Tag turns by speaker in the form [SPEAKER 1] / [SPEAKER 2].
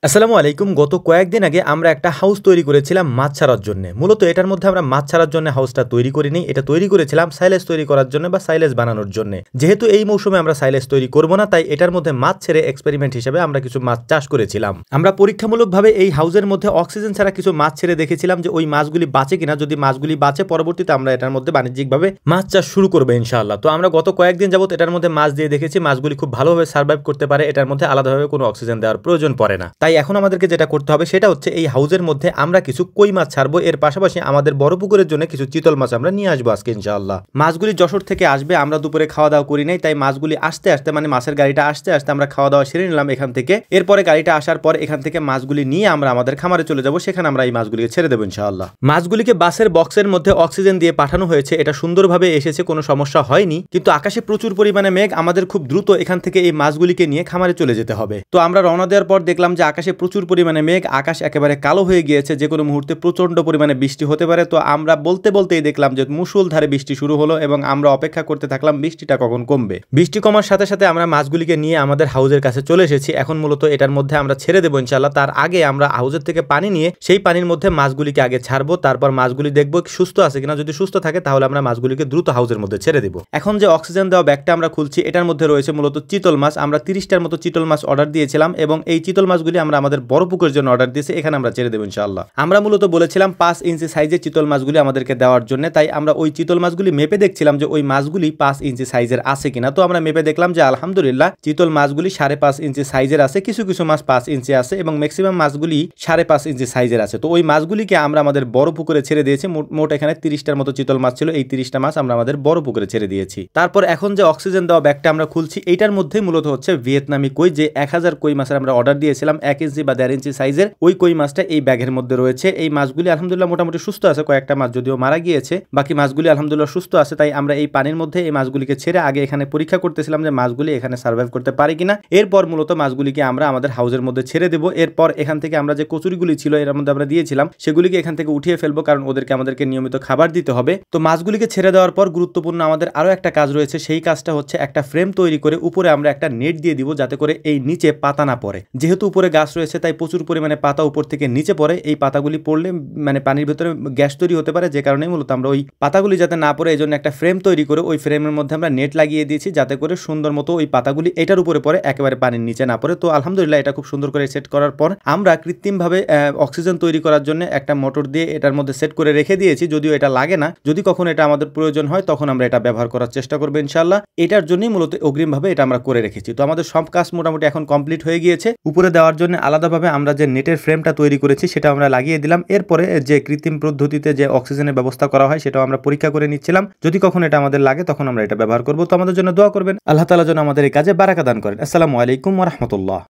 [SPEAKER 1] আসসালামু আলাইকুম। গত কয়েকদিন আগে আমরা একটা হাউস তৈরি করেছিলাম মাছ ছাড়ার জন্য। মূলত এটার মধ্যে আমরা মাছ ছাড়ার জন্য হাউসটা তৈরি করিনি, এটা তৈরি করেছিলাম সাইলেজ তৈরি করার জন্য বা সাইলেজ বানানোর জন্য। যেহেতু এই মৌসুমে আমরা সাইলেজ তৈরি করব না, তাই এটার মধ্যে মাছ ছেড়ে এক্সপেরিমেন্ট হিসেবে আমরা কিছু মাছ চাষ করেছিলাম। আমরা পরীক্ষামূলকভাবে এই হাউসের মধ্যে অক্সিজেন ছাড়া কিছু মাছ ছেড়ে দেখেছিলাম যে ওই মাছগুলি বাঁচে কিনা। যদি মাছগুলি বাঁচে, পরবর্তীতে আমরা এটার মধ্যে বাণিজ্যিকভাবে মাছ চাষ শুরু করবো ইনশাআল্লাহ। তো আমরা গত কয়েকদিন যাবত এটার মধ্যে মাছ দিয়ে দেখেছি মাছগুলি খুব ভালোভাবে সার্ভাইভ করতে পারে, এটার মধ্যে আলাদাভাবে কোনো অক্সিজেন দেওয়ার প্রয়োজন পড়ে না। তাই এখন আমাদেরকে যেটা করতে হবে সেটা হচ্ছে এই হাউসের মধ্যে আমরা কিছু কই মাছ ছাড়বো, এর পাশাপাশি আমাদের বড় পুকুরের জন্য কিছু চিতল মাছ আমরা নিয়ে আসবো আজকে ইনশাআল্লাহ। মাছগুলি যশোর থেকে আসবে, আমরা দুপুরে খাওয়া দাওয়া করি নাই, তাই মাছগুলি আসতে আসতে মানে মাছের গাড়িটা আসতে আসতে আমরা খাওয়া দাওয়া সেরে নিলাম এখান থেকে। এরপরে গাড়িটা আসার পর এখান থেকে মাছগুলি নিয়ে আমরা আমাদের খামারে চলে যাব, সেখানে আমরা এই মাছগুলিকে ছেড়ে দেবো ইনশাআল্লাহ। মাছগুলিকে বাসের বক্সের মধ্যে অক্সিজেন দিয়ে পাঠানো হয়েছে, এটা সুন্দরভাবে এসেছে, কোনো সমস্যা হয়নি। কিন্তু আকাশে প্রচুর পরিমাণে মেঘ, আমাদের খুব দ্রুত এখান থেকে এই মাছগুলিকে নিয়ে খামারে চলে যেতে হবে। তো আমরা রওনা দেওয়ার পর দেখলাম যে আকাশে প্রচুর পরিমাণে মেঘ, আকাশ একেবারে কালো হয়ে গিয়েছে, যে কোনো মুহূর্তে প্রচন্ড পরিমাণে বৃষ্টি হতে পারে। তো আমরা বলতে বলতেই দেখলাম যে মুষলধারে বৃষ্টি শুরু হলো এবং আমরা অপেক্ষা করতে থাকলাম বৃষ্টিটা কখন কমবে। বৃষ্টি কমার সাথে সাথে আমরা মাছগুলিকে নিয়ে আমাদের হাউজের কাছে চলে এসেছি। এখন মূলত এটার মধ্যে আমরা ছেড়ে দেবো ইনশাআল্লাহ। তার আগে আমরা হাউজের থেকে পানি নিয়ে সেই পানির মধ্যে মাছগুলিকে আগে ছাড়বো, তারপর মাছগুলি দেখবো সুস্থ আছে কিনা। যদি সুস্থ থাকে তাহলে আমরা মাছগুলিকে দ্রুত হাউজের মধ্যে ছেড়ে দেবো। এখন যে অক্সিজেন দেওয়া ব্যাগটা আমরা খুলছি, এটার মধ্যে রয়েছে মূলত চিতল মাছ। আমরা 30টার মতো চিতল মাছ অর্ডার দিয়েছিলাম এবং এই চিতল মাছগুলি আমরা আমাদের বড় পুকুরের জন্য অর্ডার দিয়েছি, এখানে আমরা ছেড়ে দেবো ইনশাআল্লাহ। আমরা মূলত বলেছিলাম 5 ইঞ্চি সাইজের চিতল মাছগুলি আমাদেরকে দেওয়ার জন্য, তাই আমরা ওই চিতল মাছগুলি মেপে দেখছিলাম যে ওই মাছগুলি 5 ইঞ্চি সাইজের আছে কিনা। তো আমরা মেপে দেখলাম যে আলহামদুলিল্লাহ চিতল মাছগুলি 5.5 ইঞ্চি সাইজের আছে, কিছু কিছু মাছ 5 ইঞ্চি আছে এবং ম্যাক্সিমাম মাছগুলি 5.5 ইঞ্চি সাইজের আছে। তো ওই মাছগুলিকে আমরা আমাদের বড় পুকুরে ছেড়ে দিয়েছি। মোট এখানে 30টার মতো চিতল মাছ ছিল, এই 30টা মাছ আমরা আমাদের বড় পুকুরে ছেড়ে দিয়েছি। তারপর এখন যে অক্সিজেন দেওয়া ব্যাগটা আমরা খুলছি, এইটার মধ্যে মূলত হচ্ছে ভিয়েতনামি কই, যে 1000 কই মাছের আমরা অর্ডার দিয়েছিলাম 1 ইঞ্চি বা 1.5 ইঞ্চি সাইজের, ওই কই মাছটা এই ব্যাগের মধ্যে রয়েছে। এই মাছগুলি আলহামদুলিল্লাহ মোটামুটি সুস্থ আছে, কয়েকটা মাছ যদিও মারা গিয়েছে, বাকি মাছগুলি আলহামদুলিল্লাহ সুস্থ আছে। তাই আমরা এই পানির মধ্যে এই মাছগুলিকে ছেড়ে আগে এখানে পরীক্ষা করতেছিলাম যে মাছগুলি এখানে সার্ভাইভ করতে পারে কিনা। এরপর মূলত মাছগুলিকে আমরা আমাদের হাউজের মধ্যে ছেড়ে দেবো। এরপর এখান থেকে আমরা যে কচুরিগুলি ছিল এর মধ্যে আমরা দিয়েছিলাম, সেগুলিকে এখান থেকে উঠিয়ে ফেলবো, কারণ আমাদেরকে নিয়মিত খাবার দিতে হবে। তো মাছগুলিকে ছেড়ে দেওয়ার পর গুরুত্বপূর্ণ আমাদের আরো একটা কাজ রয়েছে, সেই কাজটা হচ্ছে একটা ফ্রেম তৈরি করে উপরে আমরা একটা নেট দিয়ে দিব, যাতে করে এই নিচে পাতা না পড়ে। যেহেতু উপরে গাছ রয়েছে তাই প্রচুর পরিমাণে পাতা উপর থেকে নিচে পড়ে, এই পাতাগুলি পড়লে মানে পানির ভিতরে গ্যাস তৈরি হতে পারে, যে কারণে মূলত আমরা ওই পাতাগুলি যাতে না পড়ে এই জন্য একটা ফ্রেম তৈরি করে ওই ফ্রেমের মধ্যে আমরা নেট লাগিয়ে দিয়েছি, যাতে করে সুন্দর মতো ওই পাতাগুলি এটার উপরে পড়ে, একেবারে পানির নিচে না পড়ে। তো আলহামদুলিল্লাহ এটা খুব সুন্দর করে সেট করার পর আমরা কৃত্রিমভাবে অক্সিজেন তৈরি করার জন্য একটা মোটর দিয়ে এটার মধ্যে সেট করে রেখে দিয়েছি। যদিও এটা লাগে না, যদি কখনো এটা আমাদের প্রয়োজন হয় তখন আমরা এটা ব্যবহার করার চেষ্টা করবো ইনশাআল্লাহ। এটার জন্যই মূলত অগ্রিমভাবে এটা আমরা করে রেখেছি। তো আমাদের সব কাজ মোটামুটি এখন কমপ্লিট হয়ে গিয়েছে। উপরে দেওয়ার জন্য আলাদাভাবে আমরা যে নেটের ফ্রেমটা তৈরি করেছি সেটা আমরা লাগিয়ে দিলাম। এরপরে যে কৃত্রিম পদ্ধতিতে যে অক্সিজেনের ব্যবস্থা করা হয় সেটাও আমরা পরীক্ষা করে নিচ্ছিলাম, যদি কখন এটা আমাদের লাগে তখন আমরা এটা ব্যবহার করবো। তো আমাদের জন্য দোয়া করবেন, আল্লাহ তাআলা যেন আমাদের এই কাজে বারাকা দান করেন। আসসালামু আলাইকুম ওয়া রাহমাতুল্লাহ।